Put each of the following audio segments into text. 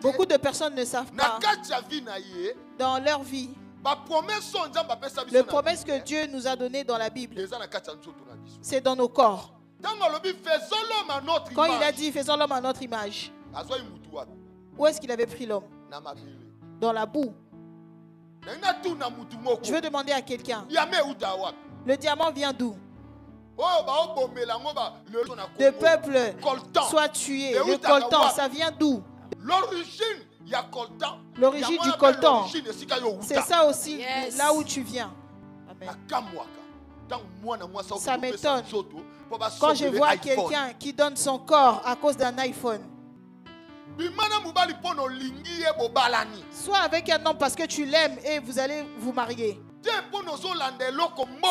Beaucoup de personnes ne savent pas dans leur vie les promesses que Dieu nous a données dans la Bible. C'est dans nos corps. Quand il a dit faisons l'homme à notre image, où est-ce qu'il avait pris l'homme? Dans la boue. Je veux demander à quelqu'un, le diamant vient d'où? Le peuple soit tué. Le coltan, ça vient d'où? L'origine du coltan, c'est ça aussi, là où tu viens. Amen. Ça m'étonne quand je vois quelqu'un qui donne son corps à cause d'un iPhone. Soit avec un homme parce que tu l'aimes et vous allez vous marier.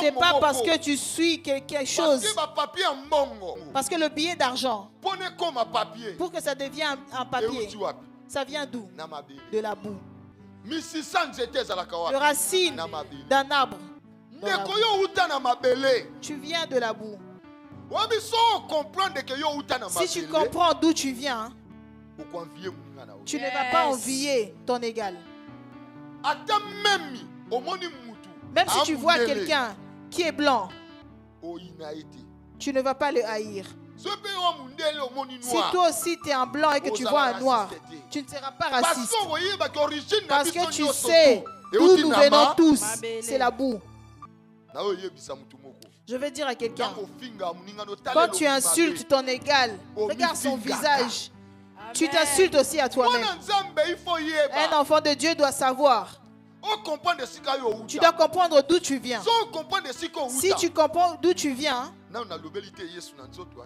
C'est pas parce que tu suis quelque chose. Parce que le billet d'argent, pour que ça devienne un papier, ça vient d'où? De la boue. Le racine d'un arbre. Tu viens de la boue. Si tu comprends d'où tu viens, tu ne vas pas envier ton égal. Même si tu vois quelqu'un qui est blanc, tu ne vas pas le haïr. Si toi aussi tu es un blanc et que tu vois un noir, tu ne seras pas raciste. Parce que tu sais d'où nous venons tous. C'est la boue. Je vais dire à quelqu'un, quand tu insultes ton égal, regarde son visage. Tu t'insultes aussi à toi-même. Un enfant de Dieu doit savoir. Tu dois comprendre d'où tu viens. Si tu comprends d'où tu viens,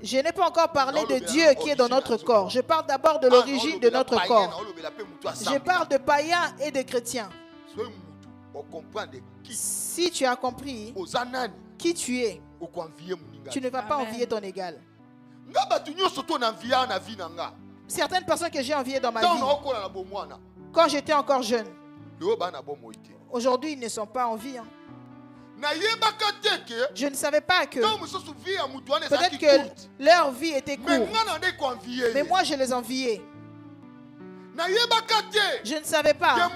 je n'ai pas encore parlé de Dieu qui est dans notre corps. Je parle d'abord de l'origine de notre corps. Je parle de païens et de chrétiens. Si tu as compris qui tu es, tu ne vas pas envier ton égal. Certaines personnes que j'ai enviées dans ma vie, quand j'étais encore jeune, aujourd'hui ils ne sont pas en vie. Je ne savais pas que peut-être que leur vie était courte, mais moi je les enviais. Je ne savais pas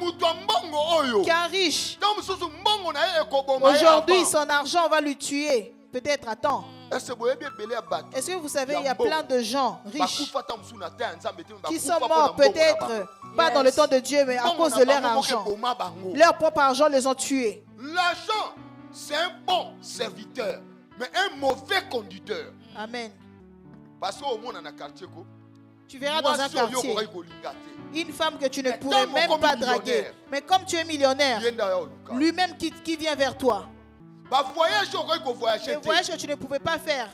qu'un riche, aujourd'hui son argent va lui tuer, peut-être à temps. Est-ce que vous savez, il y a plein de gens riches qui sont morts peut-être pas dans le temps de Dieu, mais à cause de leur argent. Leur propre argent les ont tués. L'argent, c'est un bon serviteur, mais un mauvais conducteur. Amen. Parce qu'au monde dans un quartier, tu verras dans un quartier une femme que tu ne pourrais même pas draguer. Mais comme tu es millionnaire, lui-même qui vient vers toi. Le voyage que tu ne pouvais pas faire,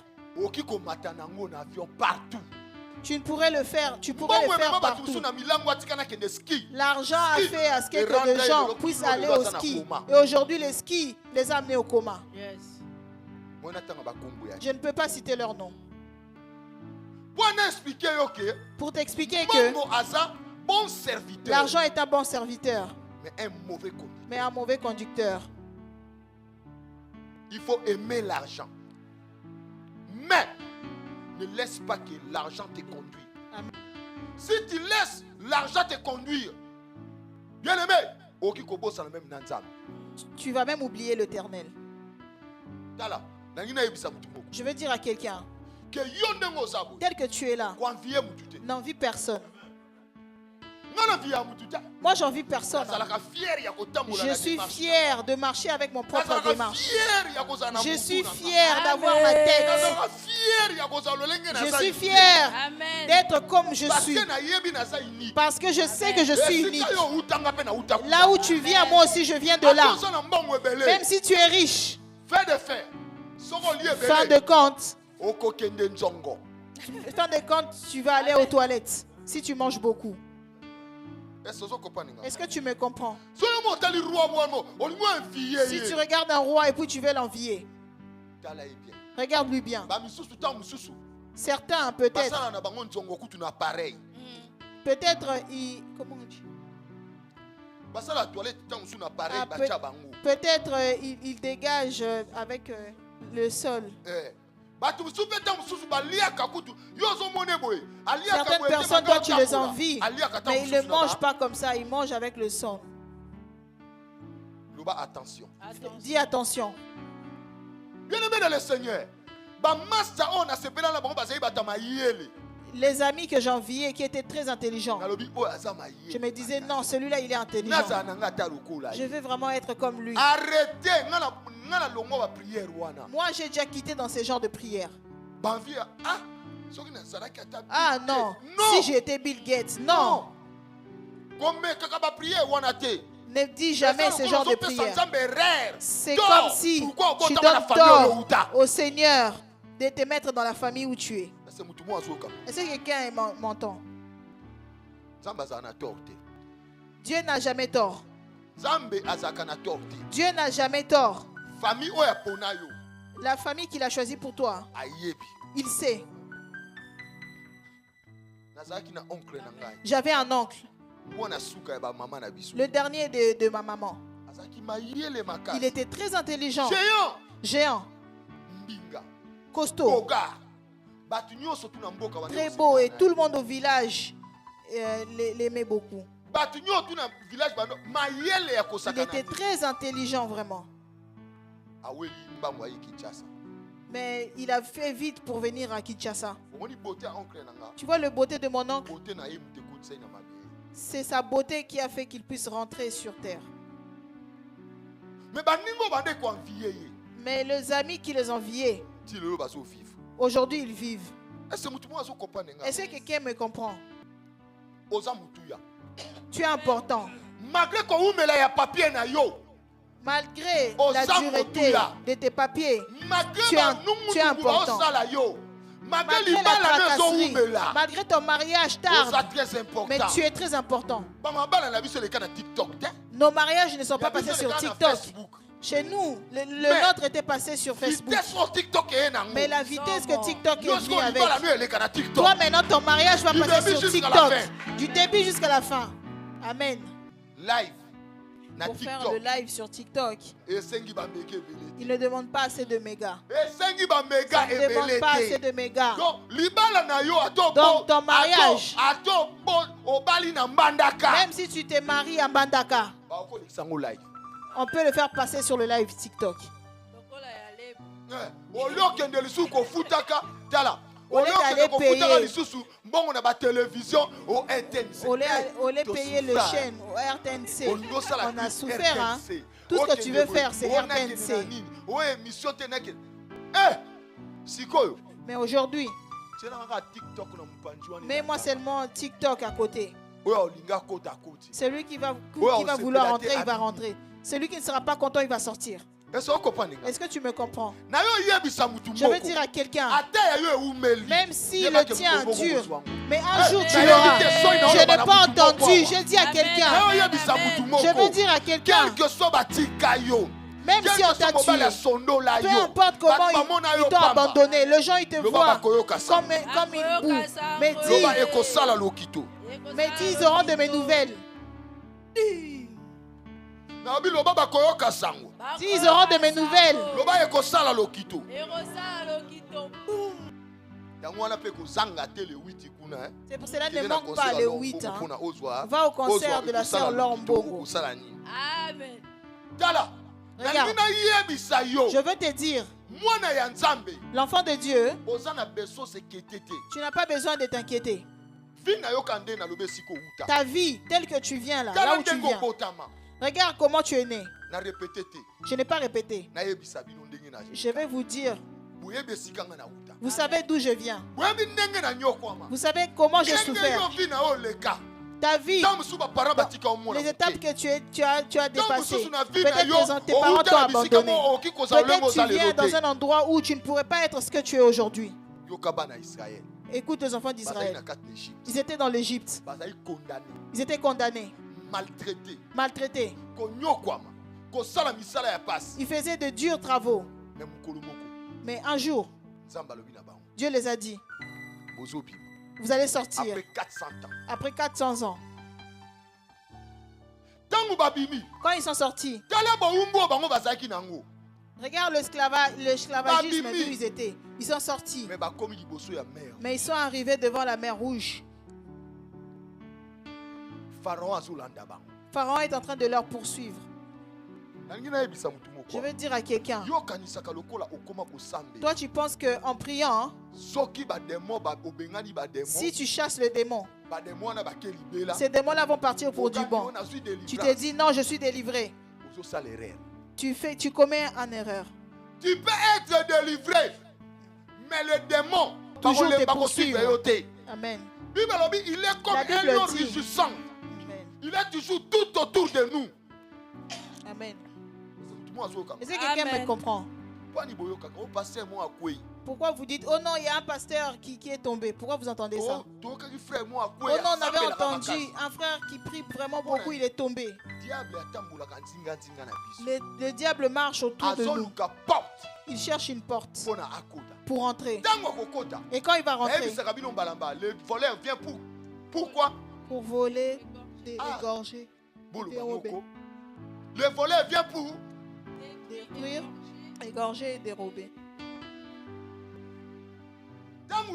tu ne pourrais le faire. Tu pourrais le faire partout. L'argent a fait à ce que les gens puissent aller au ski. Et aujourd'hui, les skis les a amenés au coma. Je ne peux pas citer leur nom. Pour t'expliquer que l'argent est un bon serviteur, mais un mauvais conducteur. Il faut aimer l'argent. Mais ne laisse pas que l'argent te conduise. Amen. Si tu laisses l'argent te conduire, bien aimé, tu vas même oublier l'Éternel. Je veux dire à quelqu'un, tel que tu es là, n'envie personne. Moi, j'envie personne. Je suis fier de marcher avec mon propre démarche. Je suis fier d'avoir ma tête. Je suis fier d'être comme je suis. Parce que je sais que je suis unique. Là où tu viens, moi aussi, je viens de là. Même si tu es riche, fin de compte, tu vas aller aux toilettes si tu manges beaucoup. Est-ce que tu me comprends? Si tu regardes un roi et puis tu veux l'envier, regarde-lui bien. Certains peut-être, comment on dit? Peut-être il dégage avec le sol. Certaines personnes, toi tu les envies, mais ils ne mangent pas comme ça, ils mangent avec le sang. Attention. Dis attention. Bien-aimé dans le Seigneur, les amis que j'enviais qui étaient très intelligents, je me disais non, celui-là il est intelligent. Je veux vraiment être comme lui. Arrêtez. Moi j'ai déjà quitté dans ces genres de prières. Ah non, si j'étais Bill Gates, non. Ne dis jamais ce genre de prière. C'est comme si tu donnes tort au Seigneur de te mettre dans la famille où tu es. Est-ce que quelqu'un m'entend? Dieu n'a jamais tort. Dieu n'a jamais tort. La famille qu'il a choisie pour toi, il sait. J'avais un oncle, le dernier de ma maman. Il était très intelligent, géant, costaud, très beau, et tout le monde au village l'aimait beaucoup. Il était très intelligent vraiment. Mais il a fait vite pour venir à Kinshasa. Tu vois le beauté de mon oncle? C'est sa beauté qui a fait qu'il puisse rentrer sur terre. Mais les amis qui les enviaient, aujourd'hui ils vivent. Est-ce que quelqu'un me comprend? Tu es important. Malgré la dureté de tes papiers, tu es important. Malgré la tracasserie, malgré ton mariage tard, mais tu es très important. Nos mariages ne sont pas passés sur TikTok. Chez nous, le nôtre était passé sur Facebook. Mais la vitesse que TikTok est venu avec, toi maintenant ton mariage va passer sur TikTok. Du début jusqu'à la fin. Amen. Pour faire le live sur TikTok, il ne demande pas assez de mégas. Ça ne demande pas assez de mégas. Donc ton mariage, même si tu te maries à Mbandaka, on peut le faire passer sur le live TikTok. Au lieu d'aller payer le chaîne au RTNC, on a souffert. Hein? Tout ce que tu veux faire, c'est RTNC. Mais aujourd'hui, mets-moi seulement TikTok à côté. Celui qui va vouloir rentrer, il va rentrer. Celui qui ne sera pas content, il va sortir. Est-ce que tu me comprends? Je veux dire à quelqu'un, même si le tien dure, mais un jour tu l'auras. Je n'ai pas entendu. Je dis à quelqu'un, je veux dire à quelqu'un, même si on t'a tué, peu importe comment ils t'ont abandonné, les gens ils te voient comme une boue. Mais dis, ils auront de mes nouvelles. Si ils auront de mes nouvelles, c'est pour cela ne manque pas le 8. Hein. Va au concert de la sœur Lombo. Amen. Regarde, je veux te dire, l'enfant de Dieu, tu n'as pas besoin de t'inquiéter. Ta vie, telle que tu viens là où tu viens, regarde comment tu es né. Je n'ai pas répété. Je vais vous dire. Vous savez d'où je viens. Vous savez comment j'ai souffert. Ta vie, les étapes que tu as dépassées. Peut-être tes parents t'ont abandonné. Peut-être tu viens dans un endroit où tu ne pourrais pas être ce que tu es aujourd'hui. Écoute les enfants d'Israël. Ils étaient dans l'Égypte. Ils étaient condamnés. Maltraités. Ils faisaient de durs travaux. Mais un jour, Dieu les a dit, vous allez sortir après 400 ans. Quand ils sont sortis, regarde l'esclavagisme d'où ils étaient. Ils sont sortis. Mais ils sont arrivés devant la mer Rouge. Pharaon est en train de leur poursuivre. Je veux dire à quelqu'un, toi tu penses qu'en priant, si tu chasses le démon, ces démons-là vont partir pour du bon. Tu te dis non, je suis délivré. Tu commets une erreur. Tu peux être délivré, mais le démon toujours te poursuivre. Amen. Il est comme un lion rugissant. Il est toujours tout autour de nous. Amen. Est-ce que quelqu'un me comprend? Pourquoi vous dites, oh non, il y a un pasteur qui est tombé? Pourquoi vous entendez ça? Oh non, on avait entendu un frère qui prie vraiment beaucoup, il est tombé. Le diable marche autour de nous. Il cherche une porte pour entrer. Et quand il va rentrer, le voleur vient pour. Pourquoi? Pour voler, égorger, dérober. Le voleur vient pour détruire, égorger et dérober. Quand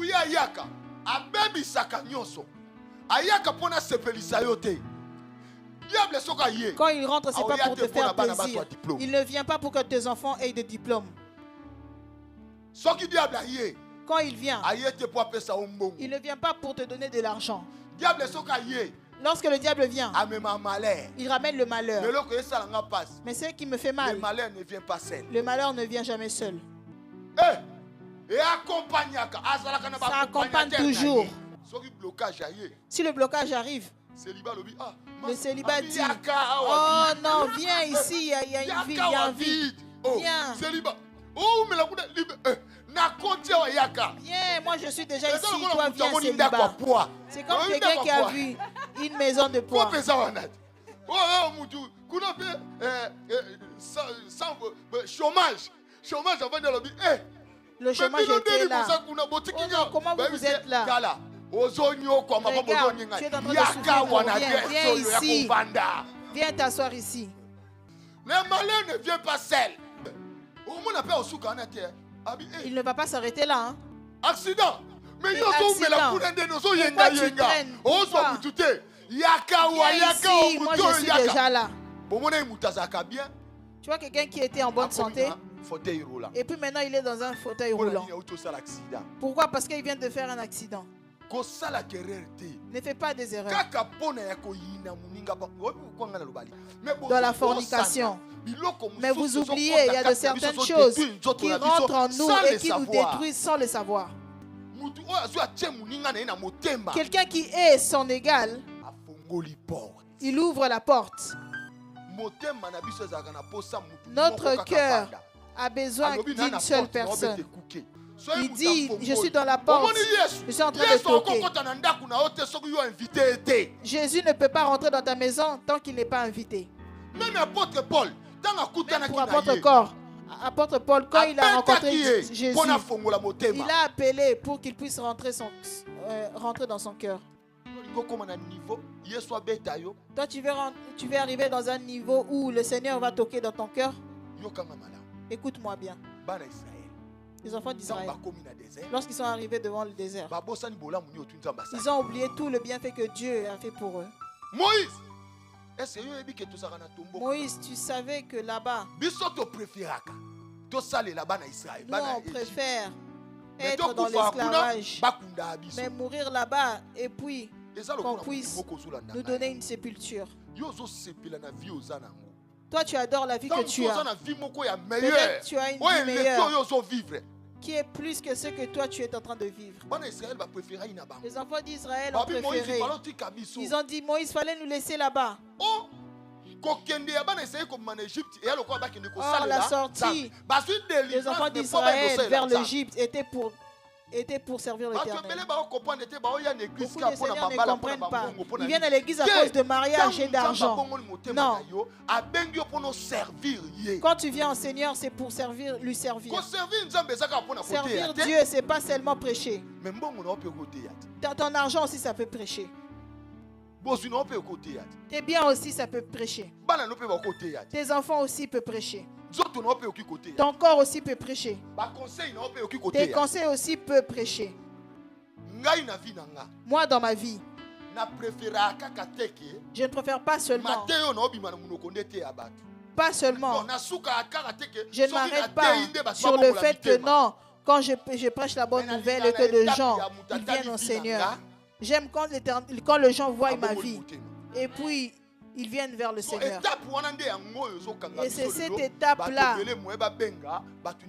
il rentre, ce n'est pas pour te faire plaisir. Il ne vient pas pour que tes enfants aient des diplômes. Quand il vient, il ne vient pas pour te donner de l'argent. Lorsque le diable vient, il ramène le malheur. Mais ce qui me fait mal, le malheur ne vient pas seul. Le malheur ne vient jamais seul. Ça accompagne toujours. Si le blocage arrive, le célibat dit, oh non, viens ici, il y a une vie, il y a un vide. Viens. Viens, moi je suis déjà ici, toi viens célibat. C'est comme quelqu'un qui a vu une maison de poids. Le chômage était là. Oh non, comment vous êtes là? Regarde, tu es en train de souffrir. Viens ici. Viens t'asseoir ici. Le malheur ne vient pas seul. Il ne va pas s'arrêter là. Hein? Accident. Mais pourquoi tu traînes? Viens ici, moi je suis déjà là. Tu vois quelqu'un qui était en bonne santé et puis maintenant il est dans un fauteuil roulant. Pourquoi? Parce qu'il vient de faire un accident. Ne fais pas des erreurs. Dans la fornication. Mais vous oubliez, il y a de certaines choses qui rentrent en nous et qui nous détruisent sans le savoir. Quelqu'un qui est son égal, il ouvre la porte. Notre cœur a besoin d'une seule personne. Il dit, je suis dans la porte, je suis en train de toquer. Jésus ne peut pas rentrer dans ta maison tant qu'il n'est pas invité. Même apôtre Paul, pour apôtre Paul, quand il a rencontré Jésus, il a appelé pour qu'il puisse rentrer dans son cœur. Toi, tu veux arriver dans un niveau où le Seigneur va toquer dans ton cœur. Écoute-moi bien. Les enfants d'Israël, lorsqu'ils sont arrivés devant le désert, ils ont oublié tout le bienfait que Dieu a fait pour eux. Moïse, tu savais que là-bas, nous on préfère être dans l'esclavage, mais mourir là-bas et puis qu'on puisse nous donner une sépulture. Toi, tu adores la vie que tu as. Peut-être tu as une vie meilleure qui est plus que ce que toi tu es en train de vivre. Les enfants d'Israël ont préféré. Ils ont dit, Moïse, il fallait nous laisser là-bas. Or, la sortie des enfants d'Israël vers l'Égypte était pour servir l'Éternel. Beaucoup de Seigneurs ne comprennent pas. Ils viennent à l'église à cause de mariage et d'argent. Non. Quand tu viens au Seigneur, c'est pour lui servir. Servir Dieu, c'est pas seulement prêcher. Ton argent aussi, ça peut prêcher. Tes biens aussi, ça peut prêcher. Tes enfants aussi peuvent prêcher. Ton corps aussi peut prêcher. Tes conseils aussi peuvent prêcher. Moi, dans ma vie, je ne préfère pas seulement. Pas seulement. Je ne m'arrête pas sur le fait que non, quand je prêche la bonne nouvelle et que les gens ils viennent au Seigneur. J'aime quand les gens voient ma vie et puis ils viennent vers le Seigneur. Et c'est cette étape-là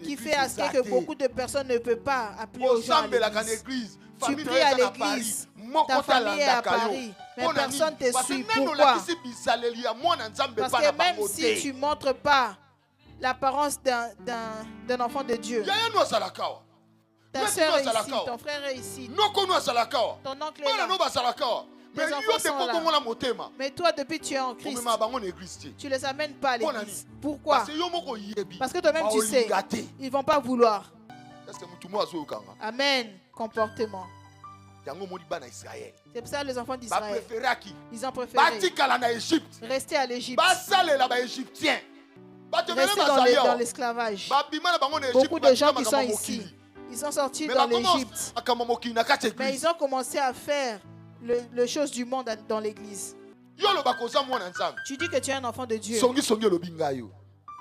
qui fait à ce que beaucoup de personnes ne peuvent pas appeler aux gens à l'église. Tu pries à l'église, ta famille est à Paris, mais personne ne te suit. Pourquoi? Parce que même si tu ne montres pas l'apparence d'un enfant de Dieu, ta soeur est ici, ton frère est ici, ton oncle est là. Tes enfants sont là. Mais toi, depuis que tu es en Christ, tu ne les amènes pas à l'église. Pourquoi? Parce que toi-même tu sais, ils ne vont pas vouloir. Amen. Comportement. C'est pour ça que les enfants d'Israël, ils ont préféré rester à l'Égypte, rester dans l'esclavage. Beaucoup de gens qui sont ici, ils sont sortis dans l'Égypte, mais ils ont commencé à faire les choses du monde dans l'église. Tu dis que tu es un enfant de Dieu,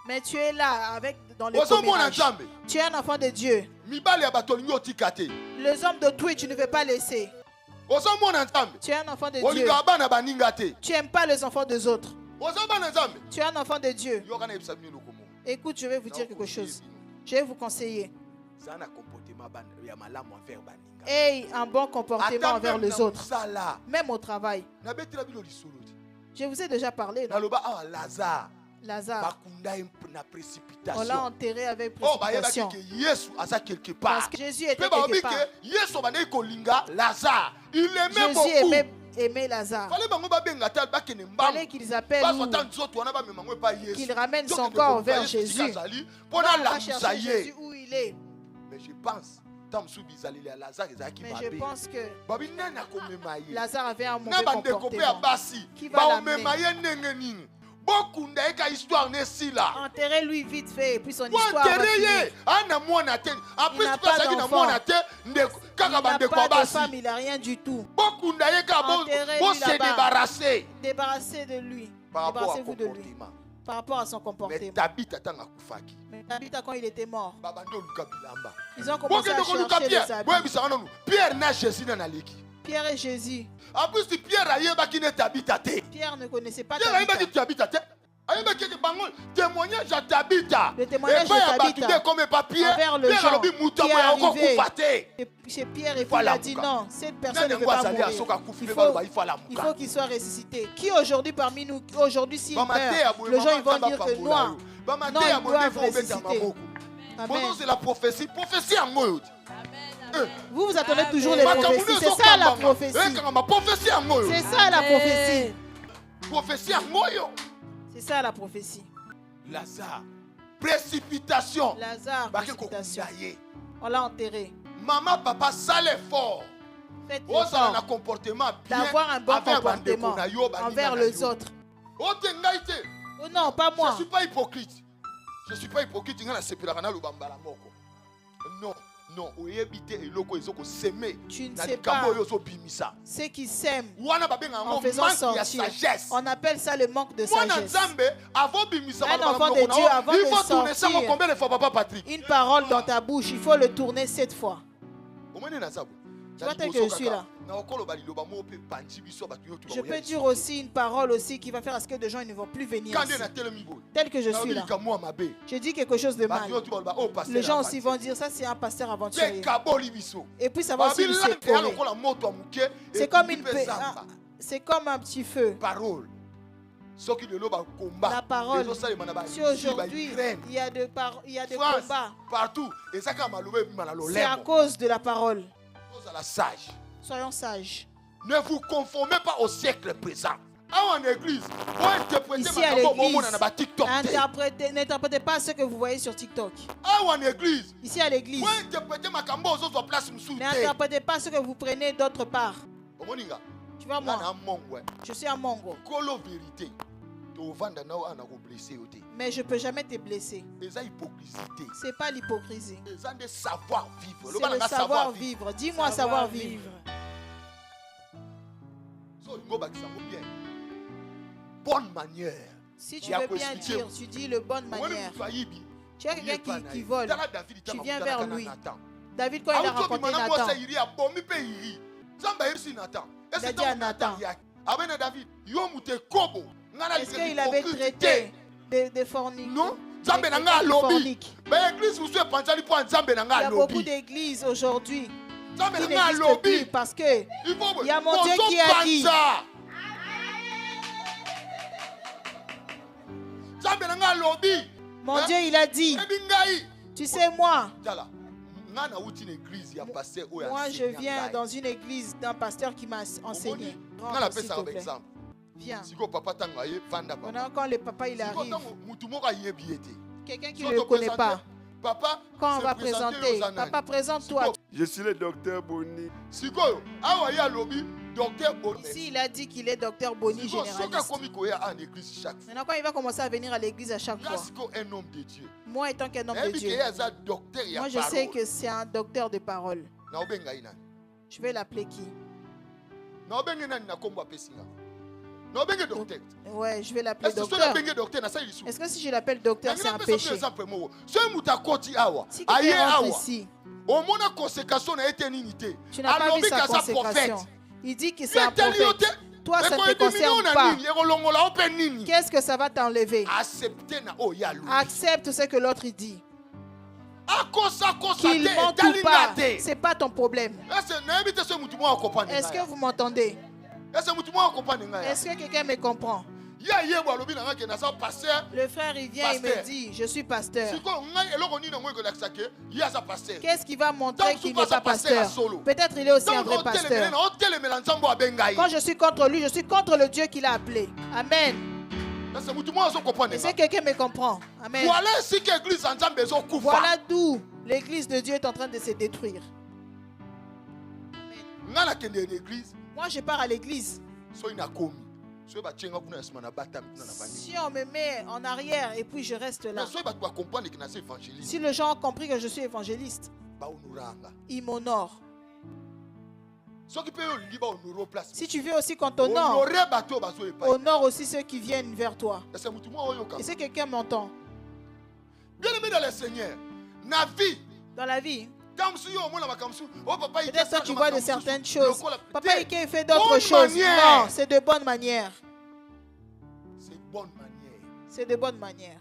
mais tu es là dans les commérages. Tu es un enfant de Dieu. Les hommes de Twitch, tu ne veux pas laisser. Tu es un enfant de Dieu. Tu n'aimes pas les enfants des autres. Tu es un enfant de Dieu. Écoute, je vais vous dire quelque chose. Je vais vous conseiller. Ayez un bon comportement envers les autres. Même au travail. Je vous ai déjà parlé. Lazare. On l'a enterré avec précipitation. Parce que Jésus était quelque part. Jésus aimait Lazare. Il fallait qu'ils appellent ou qu'ils ramènent son corps vers Jésus. On va chercher Jésus où il est. Mais je pense que Lazare avait un mauvais comportement. Qui va l'amener? Enterrez-lui vite fait et puis son histoire va finir. Il n'a pas d'enfant, il n'a pas de femme, il n'a rien du tout. Enterrez-lui là-bas. Débarrassez de lui. Débarrassez-vous de lui par rapport à son comportement. Mais Tabitha, quand il était mort, ils ont commencé à chercher les habits. Pierre et Jésus. Pierre ne connaissait pas Tabitha. Le témoignage de Tabitha envers le gens qui est arrivé chez Pierre et puis il a dit non, cette personne ne peut pas mourir. Il faut qu'il soit ressuscité. Qui aujourd'hui parmi nous, aujourd'hui s'il meurt, les gens ils vont dire que non, ils doivent ressusciter. Amen. C'est la prophétie en mode. Vous attendez toujours les prophéties. C'est ça la prophétie. C'est ça la prophétie. C'est ça la prophétie. Lazare. Précipitation. Lazare, précipitation. On l'a enterré. Maman, papa, ça l'effort. Faites l'effort d'avoir un bon comportement envers les autres. Oh non, pas moi. Je ne suis pas hypocrite. Non. Tu ne sais pas ceux qui s'aiment en faisant sortir. On appelle ça le manque de sagesse. Un enfant de Dieu, avant de sortir une parole dans ta bouche, il faut le tourner 7 fois. Tu vois tel que je suis là. Je peux dire aussi une parole aussi qui va faire à ce que des gens ne vont plus venir ici. Tel que je suis là. Je dis quelque chose de mal. Les gens aussi vont dire ça c'est un pasteur aventurier. Et puis ça va aussi nous séparer. C'est comme un petit feu. La parole. Si aujourd'hui il y a des combats, partout, c'est à cause de la parole. Soyons sages. Ne vous conformez pas au siècle présent. Ici à l'église, n'interprétez pas ce que vous voyez sur TikTok. Ici à l'église, n'interprétez pas ce que vous prenez d'autre part. Tu vois moi, je suis un mongo. Mais je ne peux jamais te blesser. Ce n'est pas l'hypocrisie. C'est le savoir-vivre. Dis-moi savoir-vivre. Bonne manière. Si tu veux bien dire, tu dis le bonne manière. Tu as quelqu'un qui vole, tu viens vers lui. David, quand il a rencontré Nathan, il a dit à Nathan, est-ce qu'il avait traité des forniques? Non. Il y a beaucoup d'églises aujourd'hui qui n'existent plus parce que il y a mon Dieu qui a dit. Mon Dieu, il a dit. Tu sais, moi, je viens dans une église d'un pasteur qui m'a enseigné. Viens. Maintenant, quand le papa il arrive, quelqu'un qui ne le connaît pas, quand on va présenter, papa, présente-toi. Je suis le docteur Boni. Ici, il a dit qu'il est docteur Boni généraliste. Maintenant, quand il va commencer à venir à l'église à chaque fois, moi étant qu'un homme de Dieu, moi je sais que c'est un docteur de parole. Je vais l'appeler qui? Ouais, je vais l'appeler docteur. Est-ce que si je l'appelle docteur, c'est un péché? Si quelqu'un rentre ici, tu n'as pas vu sa consécration. Il dit que c'est un prophète. Toi, ça ne te concerne pas. Qu'est-ce que ça va t'enlever? Accepte ce que l'autre dit. Qu'il mente ou pas, ce n'est pas ton problème. Est-ce que vous m'entendez? Est-ce que quelqu'un me comprend? Le frère, il vient et me dit, je suis pasteur. Qu'est-ce qui va montrer qu'il n'est pas pasteur? Peut-être il est aussi un vrai pasteur. Quand je suis contre lui, je suis contre le Dieu qu'il a appelé. Amen. Est-ce que quelqu'un me comprend? Amen. Voilà d'où l'église de Dieu est en train de se détruire. Moi, je pars à l'église. Si on me met en arrière et puis je reste là, si les gens ont compris que je suis évangéliste, ils m'honorent. Si tu veux aussi qu'on t'honore, honore aussi ceux qui viennent vers toi. Et si quelqu'un m'entend, dans la vie, peut-être que tu vois de certaines choses. Papa Ike fait d'autres choses. Non, c'est de bonne manière. C'est de bonne manière.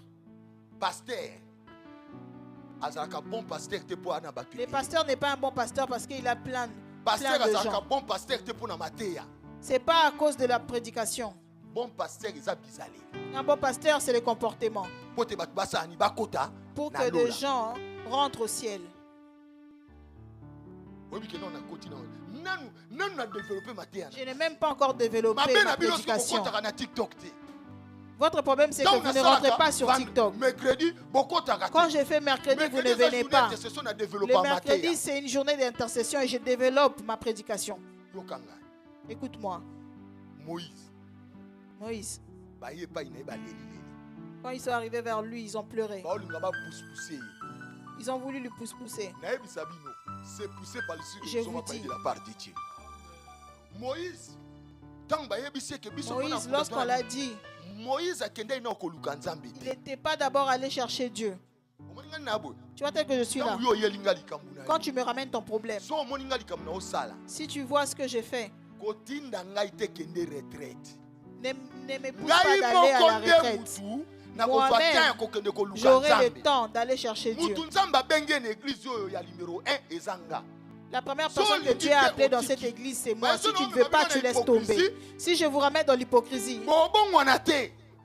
Le pasteur n'est pas un bon pasteur parce qu'il a plein de gens. Ce n'est pas à cause de la prédication. Un bon pasteur, c'est le comportement. Pour que les gens rentrent au ciel. Je n'ai même pas encore développé ma prédication. Votre problème, c'est que vous ne rentrez pas sur TikTok. Quand je fais mercredi, vous ne venez pas. Le mercredi, c'est une journée d'intercession et je développe ma prédication. Écoute-moi. Moïse. Quand ils sont arrivés vers lui, ils ont pleuré. Ils ont voulu lui pousser. C'est poussé par le je vous dis. De la part de Dieu. Moïse, lorsqu'on l'a dit, il n'était pas d'abord allé chercher Dieu. Tu vois tel que je suis là. Quand tu me ramènes ton problème, si tu vois ce que j'ai fait, ne me pousse pas d'aller à la retraite. Moi-même, j'aurai le temps d'aller chercher Dieu. La première personne que Dieu a appelée dans cette église, c'est moi. Si tu ne veux pas, tu laisses tomber. Si je vous ramène dans l'hypocrisie,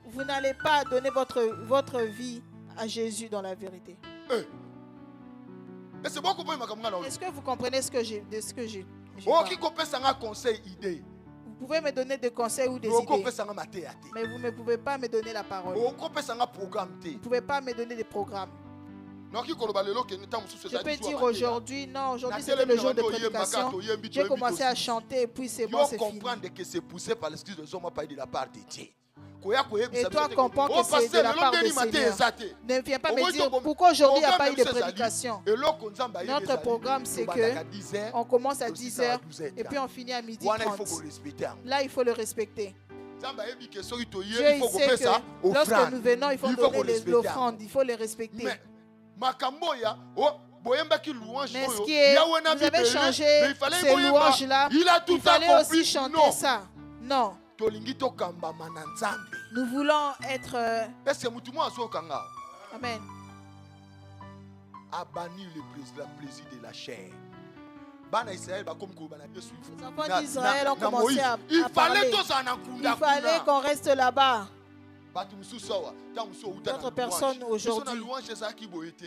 vous n'allez pas donner votre vie à Jésus dans la vérité. Est-ce que vous comprenez ce que j'ai dit? Vous pouvez me donner des conseils ou des idées, mais vous ne pouvez pas me donner la parole. Vous ne pouvez pas me donner des programmes. Je peux dire aujourd'hui, non, aujourd'hui c'était le jour de prédication. J'ai commencé à chanter et puis c'est bon, c'est fini. Et toi comprends que c'est de la part du Seigneur. Ne viens pas me dire pourquoi aujourd'hui il n'y a pas eu de prédication. Notre programme c'est que on commence à 10h et puis on finit à 12h30. Là il faut le respecter. Dieu il sait que lorsque nous venons il faut donner l'offrande, il faut les respecter. Mais ce qui est, vous avez changé ces louanges-là, il fallait aussi chanter ça. Non. Nous voulons être... Amen. A banni le plaisir de la chair. Les enfants d'Israël ont commencé à parler. Il fallait qu'on reste là-bas. D'autres personnes aujourd'hui,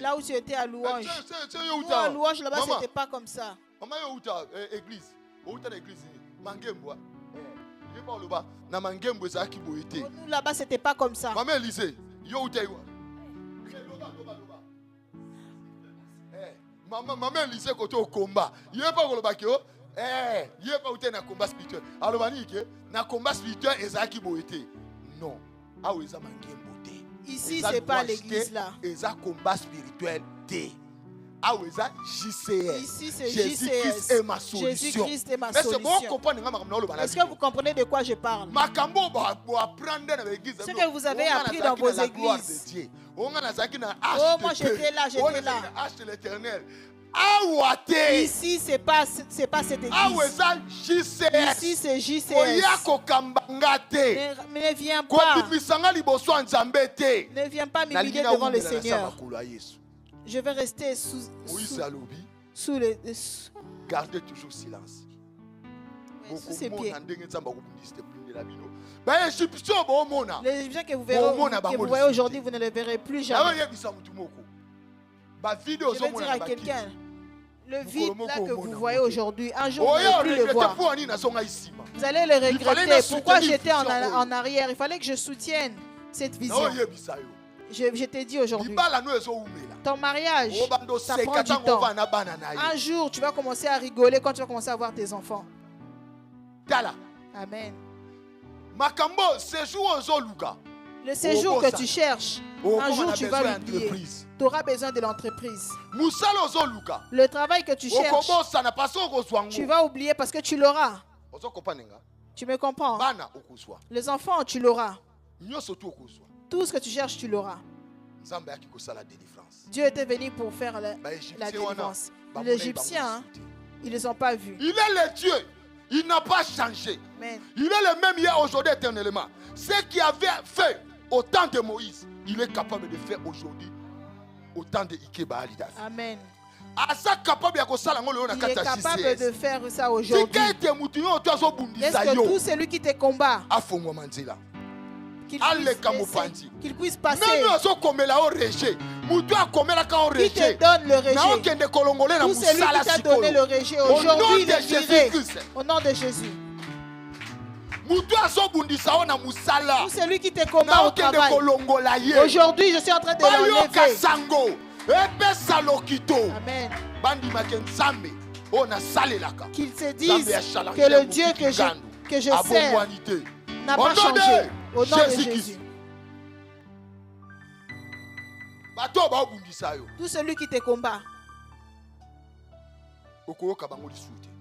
là où tu étais à louange, nous à louange là-bas, c'était pas comme ça. Nous là-bas, c'était pas comme ça. Maman Elise côté au combat. Il est pas koloba ki o. Il est pas outé na combat spirituel. Alors bani ke na combat spirituel ezaki boité. Non. Ah oui, ça manque beauté. Ici c'est pas l'église là. Eza combat spirituel té. Ah oui, ça JCS. Ici c'est Jésus-Christ est ma solution. Jésus-Christ est ma solution. Est-ce que vous comprenez de quoi je parle? Ce que vous avez appris dans vos églises. Oh, moi j'étais là. Ici c'est pas cette église. Ici c'est JCS. Ne viens pas. Ne viens pas m'humilier devant le Seigneur. Je vais rester sous les... Gardez toujours silence. Sous ses pieds. Les Égyptiens que vous voyez aujourd'hui, vous ne les verrez plus jamais. Je vais dire à quelqu'un, le vide là que vous voyez aujourd'hui, un jour vous ne allez plus le voir. Vous allez le regretter. Pourquoi j'étais en arrière? Il fallait que je soutienne cette vision. Je t'ai dit aujourd'hui, ton mariage, ça prend du temps. Un jour, tu vas commencer à rigoler quand tu vas commencer à voir tes enfants. Amen. Le séjour que tu cherches, un jour tu vas l'oublier. Tu auras besoin de l'entreprise. Le travail que tu cherches, tu vas oublier parce que tu l'auras. Tu me comprends? Les enfants, tu l'auras. Tout ce que tu cherches, tu l'auras. Dieu était venu pour faire la délivrance. Les Égyptiens, ils ne les ont pas vus. Il est le Dieu. Il n'a pas changé. Amen. Il est le même hier, aujourd'hui, éternellement. Ce qu'il avait fait au temps de Moïse, il est capable de faire aujourd'hui au temps de Ikeba Alidas. Amen. Il est capable de faire ça aujourd'hui. Est-ce que tout celui qui te combat, qu'il puisse passer, qui te donne le rejet, tout celui qui t'a donné le rejet aujourd'hui, il est viré au nom de Jésus. Tout celui qui te combat au travail, aujourd'hui je suis en train de l'enlever. Amen. Qu'ils se disent que le Dieu que je sers n'a pas changé. Au nom de Jésus. Tout celui qui te combat,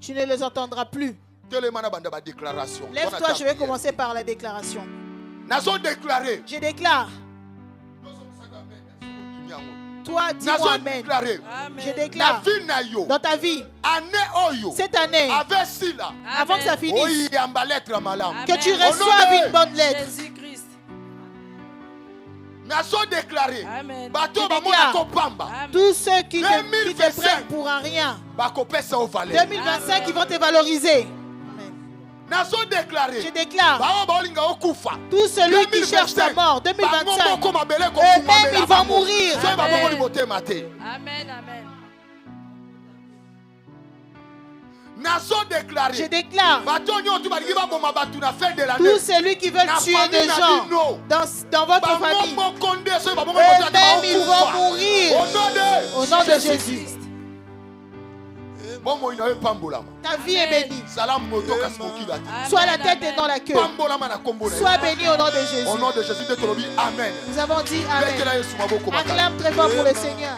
tu ne les entendras plus. Lève-toi, je vais commencer par la déclaration. Je déclare. Toi, dis-moi Amen. Je déclare dans ta vie, cette année, avant que ça finisse, que tu reçoives une bonne lettre. Je déclare tous ceux qui te prennent pour un rien, 2025 ils vont te valoriser. Je déclare tout celui qui cherche sa mort 2025, eux-mêmes ils vont mourir. Amen, amen. Je déclare tous celui qui veut tuer des gens dans votre famille, eux-mêmes ils vont mourir au nom de Jésus. Ta vie est bénie. Sois la tête et non la queue. Sois béni au nom de Jésus. Au nom de Jésus, nous avons dit Amen. Acclame très fort pour le Seigneur.